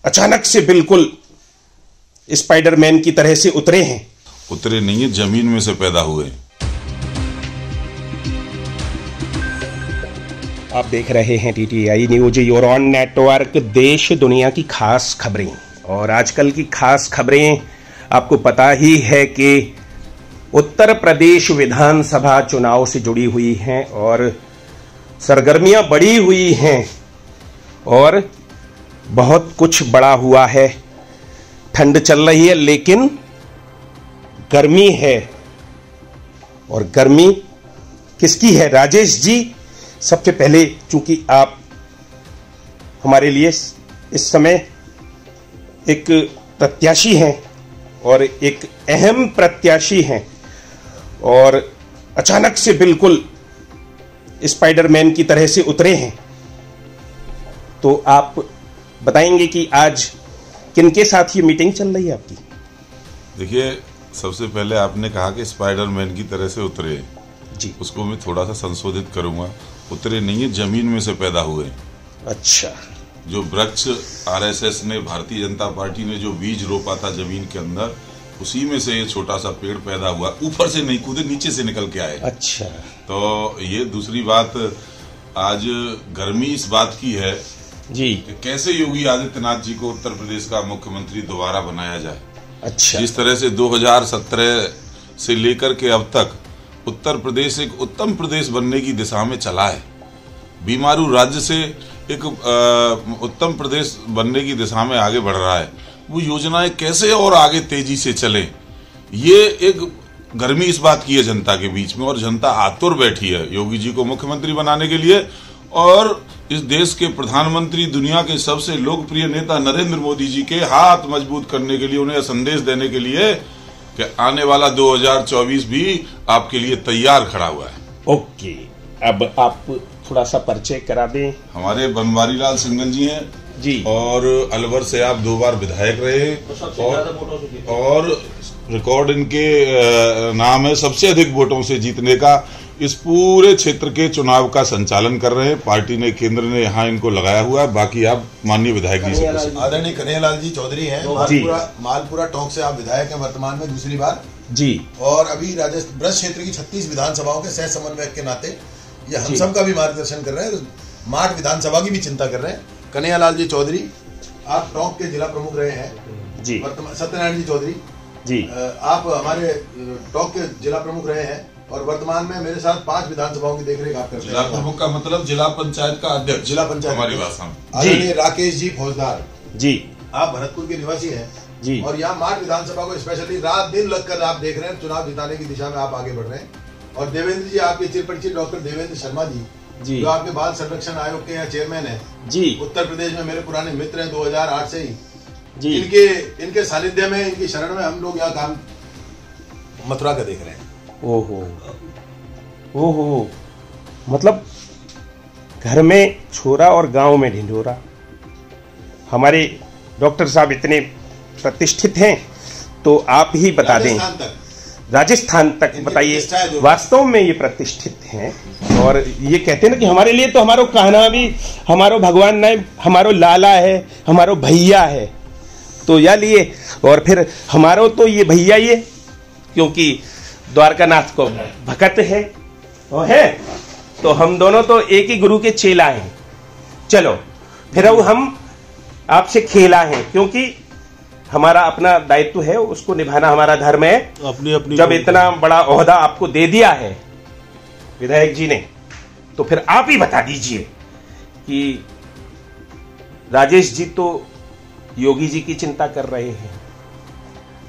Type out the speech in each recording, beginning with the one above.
अचानक से बिल्कुल स्पाइडरमैन की तरह से उतरे हैं। उतरे नहीं है, जमीन में से पैदा हुए। आप देख रहे हैं TTI news your on network. देश दुनिया की खास खबरें और आजकल की खास खबरें आपको पता ही है कि उत्तर प्रदेश विधानसभा चुनाव से जुड़ी हुई हैं और सरगर्मियां बढ़ी हुई हैं और बहुत कुछ बड़ा हुआ है। ठंड चल रही है लेकिन गर्मी है। और गर्मी किसकी है? राजेश जी, सबसे पहले चूंकि आप हमारे लिए इस समय एक प्रत्याशी हैं और एक अहम प्रत्याशी हैं और अचानक से बिल्कुल स्पाइडरमैन की तरह से उतरे हैं, तो आप बताएंगे कि आज किनके साथ ये मीटिंग चल रही है आपकी? देखिए, सबसे पहले आपने कहा कि स्पाइडरमैन की तरह से उतरे जी, उसको मैं थोड़ा सा संशोधित करूंगा। उतरे नहीं है, जमीन में से पैदा हुए। अच्छा। जो वृक्ष RSS ने, भारतीय जनता पार्टी ने जो बीज रोपा था जमीन के अंदर, उसी में से ये छोटा सा पेड़ पैदा हुआ। ऊपर से नहीं कूदे, नीचे से निकल के आए। अच्छा। तो ये दूसरी बात, आज गर्मी इस बात की है जी कि कैसे योगी आदित्यनाथ जी को उत्तर प्रदेश का मुख्यमंत्री दोबारा बनाया जाए। अच्छा। जिस तरह से 2017 से लेकर के अब तक उत्तर प्रदेश एक उत्तम प्रदेश बनने की दिशा में चला है, बीमारू राज्य से एक उत्तम प्रदेश बनने की दिशा में आगे बढ़ रहा है, वो योजनाएं कैसे और आगे तेजी से चले, ये एक गर्मी इस बात की है जनता के बीच में। और जनता आतुर बैठी है योगी जी को मुख्यमंत्री बनाने के लिए। और इस देश के प्रधानमंत्री, दुनिया के सबसे लोकप्रिय नेता नरेंद्र मोदी जी के हाथ मजबूत करने के लिए, उन्हें संदेश देने के लिए कि आने वाला 2024 भी आपके लिए तैयार खड़ा हुआ है। ओके, अब आप थोड़ा सा परिचय करा दें। हमारे बनवारी लाल सिंघल जी हैं जी, और अलवर से आप 2 बार विधायक रहे और रिकॉर्ड इनके नाम है सबसे अधिक वोटों से जीतने का। इस पूरे क्षेत्र के चुनाव का संचालन कर रहे हैं। पार्टी ने, केंद्र ने यहाँ इनको लगाया हुआ है। बाकी आप माननीय विधायक जी से। आदरणीय कन्हैयालाल जी चौधरी हैं, मालपुरा टोंक से आप विधायक हैं वर्तमान में दूसरी बार जी, और अभी राजस्थान ब्रज क्षेत्र की 36 विधानसभाओं के सह समन्वयक के नाते ये हम सब का भी मार्गदर्शन कर रहे हैं, माठ विधानसभा की भी चिंता कर रहे हैं। कन्हैयालाल जी चौधरी आप टोंक के जिला प्रमुख रहे हैं जी। सत्यनारायण जी चौधरी जी, आप हमारे टोंक के जिला प्रमुख रहे हैं और वर्तमान में मेरे साथ 5 विधानसभाओं की देखरेख आप करते हैं। जिला प्रमुख का मतलब जिला पंचायत का अध्यक्ष, जिला पंचायत हमारी भाषा में। आदरणीय राकेश जी फौजदार जी, आप भरतपुर के निवासी हैं जी, और यहाँ माठ विधानसभा को स्पेशली रात दिन लगकर आप देख रहे हैं, चुनाव जिताने की दिशा में आप आगे बढ़ रहे हैं। और देवेंद्र जी, आपके चिरपरिचित डॉक्टर देवेंद्र शर्मा जी, जो आपके बाल संरक्षण आयोग के यहाँ चेयरमैन है जी, उत्तर प्रदेश में मेरे पुराने मित्र हैं 2008 से ही जी। इनके सानिध्य में, इनकी शरण में हम लोग यहाँ काम मथुरा का देख रहे हैं। ओहो, मतलब घर में छोरा और गांव में ढिंढोरा। हमारे डॉक्टर साहब इतने प्रतिष्ठित हैं, तो आप ही बता दें। राजस्थान तक बताइए। वास्तव में ये प्रतिष्ठित हैं और ये कहते हैं ना कि हमारे लिए तो हमारो कहना भी हमारो भगवान नहीं, हमारो लाला है, हमारो भैया है, तो या लिए। और फिर हमारो तो ये भैया ये, क्योंकि द्वारकानाथ को भक्त है तो हम दोनों तो एक ही गुरु के चेला हैं। चलो फिर हम आपसे खेला है, क्योंकि हमारा अपना दायित्व है, उसको निभाना हमारा धर्म है। अपनी जब इतना बड़ा ओहदा आपको दे दिया है विधायक जी ने, तो फिर आप ही बता दीजिए कि राजेश जी तो योगी जी की चिंता कर रहे हैं,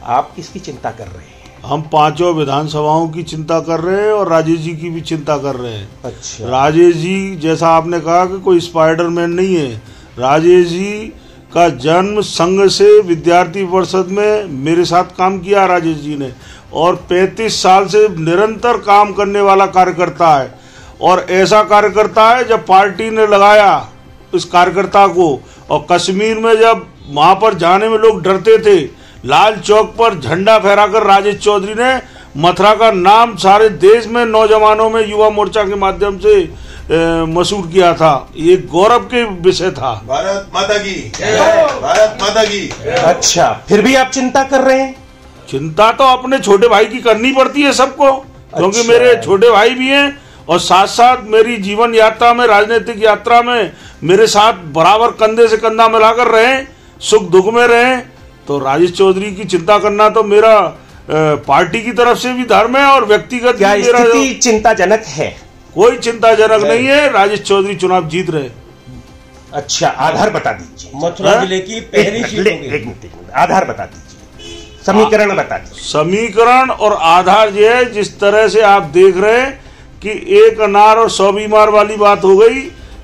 आप किसकी चिंता कर रहे हैं? हम 5 विधानसभाओं की चिंता कर रहे हैं और राजेश जी की भी चिंता कर रहे हैं। अच्छा। राजेश जी, जैसा आपने कहा कि कोई स्पाइडरमैन नहीं है, राजेश जी का जन्म संघ से विद्यार्थी परिषद में मेरे साथ काम किया राजेश जी ने, और 35 साल से निरंतर काम करने वाला कार्यकर्ता है। और ऐसा कार्यकर्ता है, जब पार्टी ने लगाया इस कार्यकर्ता को, और कश्मीर में जब वहां पर जाने में लोग डरते थे, लाल चौक पर झंडा फहराकर राजेश चौधरी ने मथुरा का नाम सारे देश में नौजवानों में युवा मोर्चा के माध्यम से मसूर किया था। ये गौरव के विषय था। भारत माता की, भारत माता की। अच्छा, फिर भी आप चिंता कर रहे हैं? चिंता तो अपने छोटे भाई की करनी पड़ती है सबको, क्योंकि अच्छा। मेरे छोटे भाई भी हैं और साथ साथ मेरी जीवन यात्रा में, राजनीतिक यात्रा में मेरे साथ बराबर कंधे से कंधा मिलाकर रहे, सुख दुख में रहे। तो राजेश चौधरी की चिंता करना तो मेरा पार्टी की तरफ से भी धर्म है और व्यक्तिगत क्या मेरा स्थिति चिंताजनक है? कोई चिंताजनक नहीं है। राजेश चौधरी चुनाव जीत रहे। अच्छा, आधार बता दीजिए। मथुरा जिले की पहली सीट होगी। एक मिनट, आधार बता दीजिए, समीकरण बता दीजिए। समीकरण और आधार ये है, जिस तरह से आप देख रहे हैं कि एक अनार और 100 बीमार वाली बात हो गई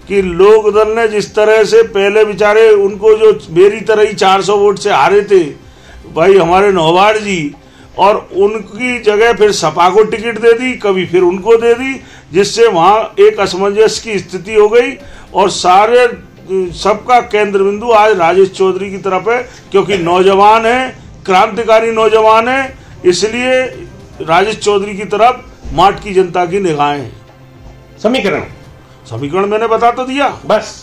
कि लोकदल ने जिस तरह से पहले बेचारे उनको जो मेरी तरह ही 400 वोट से हारे थे भाई हमारे नौबाड़ जी, और उनकी जगह फिर सपा को टिकट दे दी, कभी फिर उनको दे दी, जिससे वहां एक असमंजस की स्थिति हो गई और सारे सबका केंद्र बिंदु आज राजेश चौधरी की तरफ है, क्योंकि नौजवान है, क्रांतिकारी नौजवान है, इसलिए राजेश चौधरी की तरफ माट की जनता की निगाहें हैं। समीकरण मैंने बता तो दिया, बस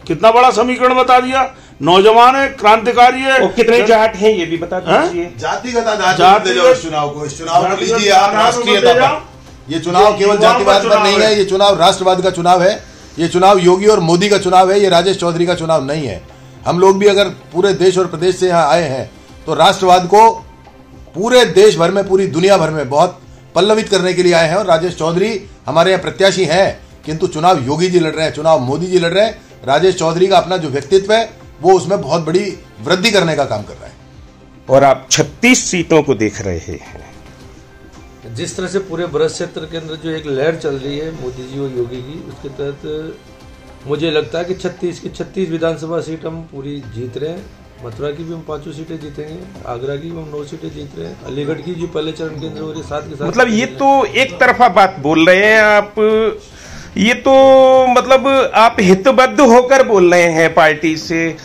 कितना बड़ा समीकरण बता दिया। नौजवान है, क्रांतिकारी है, और कितने जाट हैं ये भी बता दीजिए। जातिगत आधार पर जाओ इस चुनाव को। इस चुनाव को लीजिए आप राष्ट्रीयता पर। ये चुनाव केवल जातिवाद पर नहीं है, ये चुनाव राष्ट्रवाद का चुनाव है। ये चुनाव योगी और मोदी का चुनाव है, ये राजेश चौधरी का चुनाव नहीं है। हम लोग भी अगर पूरे देश और प्रदेश से यहाँ आए हैं तो राष्ट्रवाद को पूरे देश भर में, पूरी दुनिया भर में बहुत पल्लवित करने के लिए आए हैं। और राजेश चौधरी हमारे यहाँ प्रत्याशी हैं, किंतु चुनाव योगी जी लड़ रहे हैं, चुनाव मोदी जी लड़ रहे हैं। राजेश चौधरी का अपना जो व्यक्तित्व है वो उसमें बहुत बड़ी वृद्धि करने का काम कर रहा है। और आप 36 सीटों को देख रहे हैं। जिस तरह से पूरे ब्रज क्षेत्र के अंदर जो एक लहर चल रही है मोदी जी और योगी की, उसके तहत मुझे लगता है कि 36 की 36 विधानसभा सीट हम पूरी जीत रहे हैं। मथुरा की भी हम 5 सीटें जीतेंगे, आगरा की भी हम 9 सीटें जीत रहे हैं, अलीगढ़ की जो पहले चरण के अंदर हो रही है 7 के 7। मतलब ये तो एक तरफा बात बोल रहे हैं आप, ये तो मतलब आप हितबद्ध होकर बोल रहे हैं पार्टी से,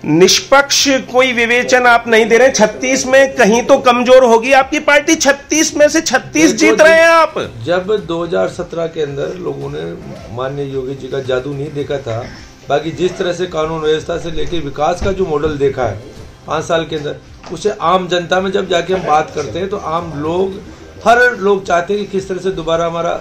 निष्पक्ष कोई विवेचन आप नहीं दे रहे हैं। 36 में कहीं तो कमजोर होगी आपकी पार्टी, 36 में से 36 जीत रहे हैं आप। जब 2017 के अंदर लोगों ने माननीय योगी जी का जादू नहीं देखा था, बाकी जिस तरह से कानून व्यवस्था से लेकर विकास का जो मॉडल देखा है 5 साल के अंदर, उसे आम जनता में जब जाके हम बात करते हैं तो आम लोग, हर लोग चाहते हैं कि किस तरह से दोबारा हमारा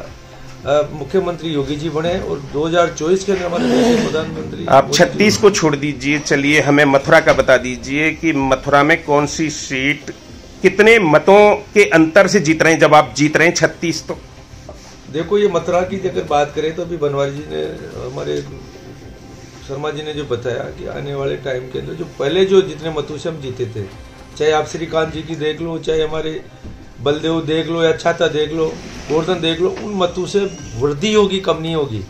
मुख्यमंत्री योगी जी बने और 2024 के अंदर हमारे देश के प्रधानमंत्री। आप 36 को छोड़ दीजिए, चलिए हमें मथुरा का बता दीजिए कि मथुरा में कौन सी सीट कितने मतों के अंतर से जीत रहे हैं, जब आप जीत रहे हैं 36? तो देखो, ये मथुरा की अगर बात करें तो अभी बनवारी जी ने, हमारे शर्मा जी ने जो बताया कि आने वाले टाइम के अंदर जो पहले जो जितने मतों से हम जीते थे, चाहे आप श्रीकांत जी की देख लो, चाहे हमारे बलदेव देख लो या छाता देख लो, गोवर्धन देख लो, उन मतों से वृद्धि होगी, कम नहीं होगी।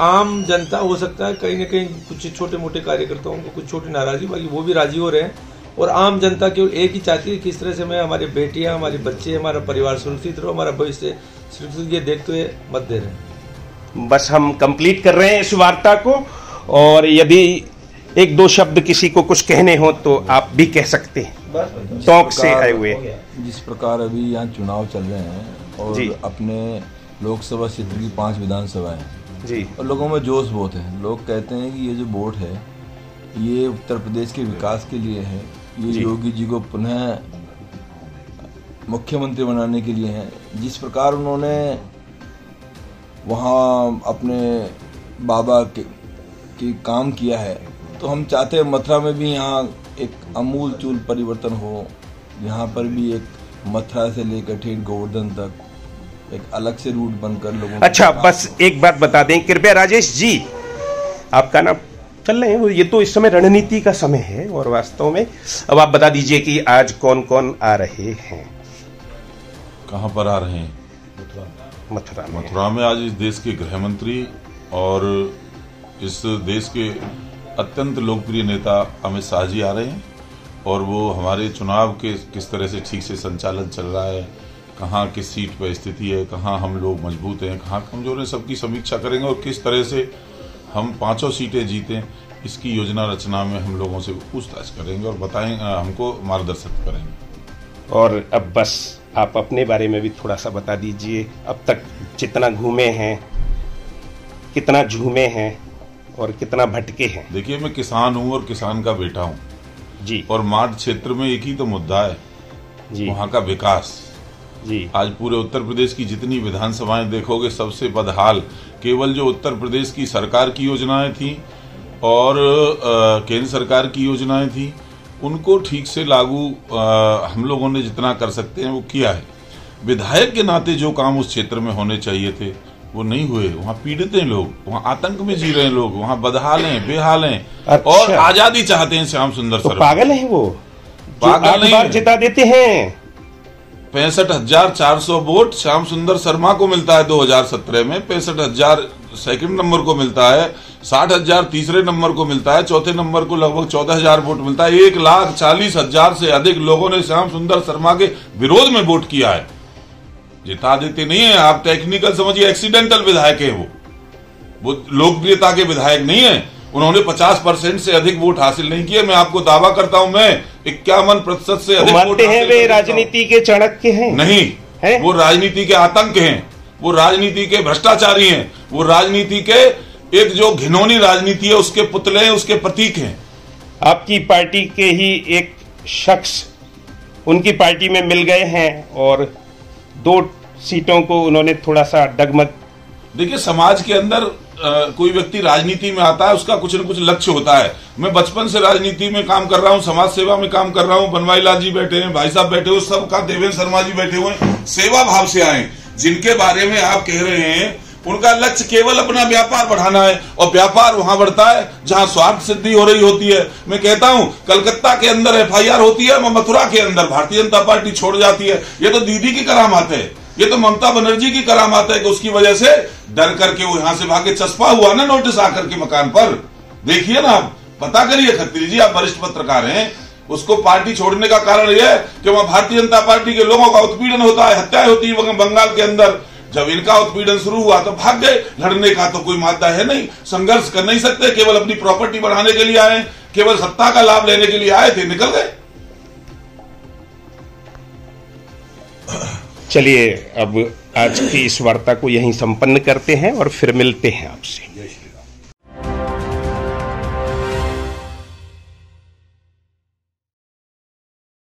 आम जनता हो सकता है कहीं ना कहीं कुछ छोटे मोटे कार्यकर्ताओं को कुछ छोटी नाराजगी, बाकी वो भी राजी हो रहे हैं। और आम जनता केवल एक ही चाहती है किस तरह से मैं, हमारी बेटियां, हमारे बच्चे, हमारा परिवार सुरक्षित रहो, हमारा भविष्य सुरक्षित, ये देखते हुए मत दे रहे हैं। बस हम कंप्लीट कर रहे हैं इस वार्ता को, और यदि एक दो शब्द किसी को कुछ कहने हो तो आप भी कह सकते हैं, टॉक से आए हुए। जिस प्रकार अभी यहाँ चुनाव चल रहे हैं और अपने लोकसभा क्षेत्र की 5 विधानसभाएं जी, और लोगों में जोश बहुत है। लोग कहते हैं कि ये जो वोट है ये उत्तर प्रदेश के विकास के लिए है, ये योगी जी को पुनः मुख्यमंत्री बनाने के लिए है। जिस प्रकार उन्होंने वहाँ अपने बाबा के काम किया है, तो हम चाहते हैं मथुरा में भी यहाँ एक अमूल चूल परिवर्तन हो। यहाँ पर भी एक मथुरा से लेकर ठेठ गोवर्धन तक एक अलग से रूट बनकर लोगों। अच्छा, बस एक बात बता दें कृपया राजेश जी, आपका नाम चल रहे हैं, ये तो इस समय रणनीति का समय है और वास्तव में अब आप बता दीजिए कि आज कौन कौन आ रहे हैं। कहाँ पर आ रहे हैं? मथुरा में आज इस देश के गृह मंत्री और इस देश के अत्यंत लोकप्रिय नेता अमित शाह जी आ रहे हैं, और वो हमारे चुनाव के किस तरह से ठीक से संचालन चल रहा है, कहाँ किस सीट पर स्थिति है, कहाँ हम लोग मजबूत हैं, कहाँ कमजोर हैं, सबकी समीक्षा करेंगे और किस तरह से हम 5 सीटें जीतें, इसकी योजना रचना में हम लोगों से पूछताछ करेंगे और बताएंगे, हमको मार्गदर्शन करेंगे। और अब बस आप अपने बारे में भी थोड़ा सा बता दीजिए, अब तक जितना घूमे हैं। कितना झूमे हैं और कितना भटके हैं। देखिए, मैं किसान हूं और किसान का बेटा हूं जी, और मार्ड क्षेत्र में एक ही तो मुद्दा है जी, वहां का विकास जी। आज पूरे उत्तर प्रदेश की जितनी विधानसभाएं देखोगे सबसे बदहाल केवल जो उत्तर प्रदेश की सरकार की योजनाएं थी और केंद्र सरकार की योजनाएं थी, उनको ठीक से लागू हम लोगों ने जितना कर सकते हैं वो किया है। विधायक के नाते जो काम उस क्षेत्र में होने चाहिए थे वो नहीं हुए। वहाँ पीड़ित हैं लोग, वहाँ आतंक में जी रहे हैं लोग, वहाँ बदहाल हैं, बेहाल हैं। अच्छा। और आजादी चाहते हैं श्याम सुंदर तो पागल हैं वो, पागल नहीं है। जिता देते हैं। 65,400 वोट श्याम सुंदर शर्मा को मिलता है 2017 में, 65,000 सेकंड नंबर को मिलता है, 60,000 तीसरे नंबर को मिलता है, चौथे नंबर को लगभग 14,000 वोट मिलता है। 1,40,000 से अधिक लोगों ने श्याम सुंदर शर्मा के विरोध में वोट किया है। जिता देते नहीं है आप, टेक्निकल समझिए, एक्सीडेंटल विधायक है वो लोकप्रियता के विधायक नहीं है। उन्होंने 50% से अधिक वोट हासिल नहीं किए। मैं आपको दावा करता हूं, मैं 51% से अधिक वोट मानते हैं वे राजनीति के चाणक्य हैं? नहीं है? वो राजनीति के आतंक हैं, वो राजनीति के भ्रष्टाचारी हैं, वो राजनीति के एक जो घिनौनी राजनीति है उसके पुतले हैं, उसके प्रतीक हैं। आपकी पार्टी के ही एक शख्स उनकी पार्टी में मिल गए हैं और 2 सीटों को उन्होंने थोड़ा सा डगमग। देखिए, समाज के अंदर कोई व्यक्ति राजनीति में आता है, उसका कुछ न कुछ लक्ष्य होता है। मैं बचपन से राजनीति में काम कर रहा हूं, समाज सेवा में काम कर रहा हूं। बनवारी लाल जी बैठे हैं, भाई साहब बैठे हुए, सबका देवेंद्र शर्मा जी बैठे हुए, सेवा भाव से आए। जिनके बारे में आप कह रहे हैं उनका लक्ष्य केवल अपना व्यापार बढ़ाना है, और व्यापार वहां बढ़ता है जहां स्वार्थ सिद्धि हो रही होती है। मैं कहता हूं, कलकत्ता के अंदर FIR होती है, मथुरा के अंदर भारतीय जनता पार्टी छोड़ जाती है। ये तो दीदी की करामात है, ये तो ममता बनर्जी की करामात है कि उसकी वजह से डर करके वो यहां से भागे। चस्पा हुआ ना नोटिस आकर के मकान पर, देखिए ना, आप पता करिए। खत्री जी, आप वरिष्ठ पत्रकार हैं, उसको पार्टी छोड़ने का कारण यह है कि वहां भारतीय जनता पार्टी के लोगों का उत्पीड़न होता है, हत्याएं होती है बंगाल के अंदर। जब इनका उत्पीड़न शुरू हुआ तो भाग गए। लड़ने का तो कोई मादा है नहीं, संघर्ष कर नहीं सकते, केवल अपनी प्रॉपर्टी बढ़ाने के लिए आए, केवल सत्ता का लाभ लेने के लिए आए थे, निकल गए। चलिए, अब आज की इस वार्ता को यहीं संपन्न करते हैं और फिर मिलते हैं आपसे।